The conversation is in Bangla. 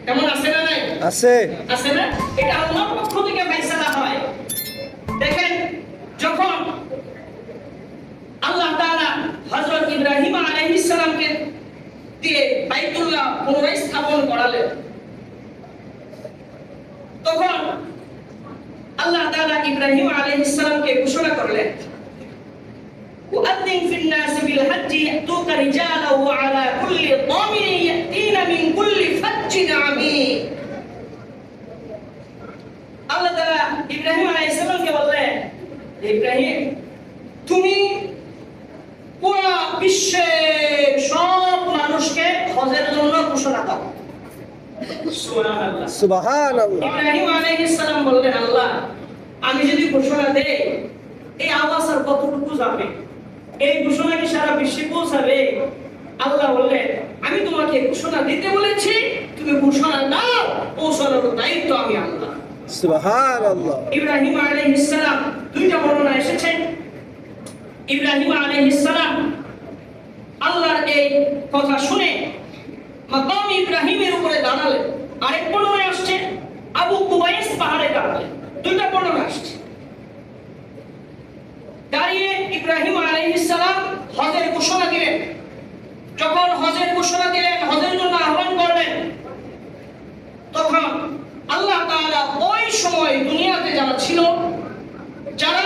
কেমন আছে না নাই? আছে আছে না? এটা আল্লাহর পক্ষ থেকে ফয়সালা হয়। দেখেন, যখন আল্লাহ তাআলা হযরত ইব্রাহিম আলাইহিস সালামকে দিয়ে বাইতুল্লাহ পুনরায় স্থাপন করালেন, তখন আল্লাহ তাআলা ইব্রাহিম আলাইহিস সালামকে ঘোষণা করলেন, وأذن في الناس بالحج يأتوك رجالا وعلى كل ضامر يأتين من كل فج عميق। আল্লাহ তাআলা ইব্রাহিম আলাইহিস সালামকে বললেন, ইব্রাহিম, তুমি পুরো বিশ্বের সব মানুষকে হজের জন্য ঘোষণা দাও। সুবহানাল্লাহ সুবহানাল্লাহ। ইব্রাহিম আলাইহিস সালাম বললেন, আল্লাহ, আমি যদি ঘোষণা দেই, এই আওয়াজ আর কতটুকু যাবে? এই ঘোষণা কি সারা বিশ্বে পৌঁছাবে? আল্লাহ বললেন, আমি তোমাকে ঘোষণা দিতে বলেছি, তুমি ঘোষণা দাও, পৌঁছানোর দায়িত্ব আমি আল্লাহ। সুবহানাল্লাহ। ইব্রাহিম আলাইহিস সালাম, দুইটা বর্ণনা এসেছে। ইব্রাহিম আলাইহিস সালাম আল্লাহর এই কথা শুনে মাকাম ইব্রাহিমের উপরে দাঁড়ালেন। আরেক বর্ণনা আসছে আবু কুবাইস পাহাড়ে দাঁড়ালেন। দুইটা বর্ণনা আসছে। দাঁড়িয়ে ইব্রাহিম আলাইহিস সালাম হজের ঘোষণা দিলেন। যখন হজের ঘোষণা দিলেন, হজের জন্য আহ্বান করলেন, তখন আল্লাহ তাআলা ওই সময় দুনিয়াতে যারা ছিল, যারা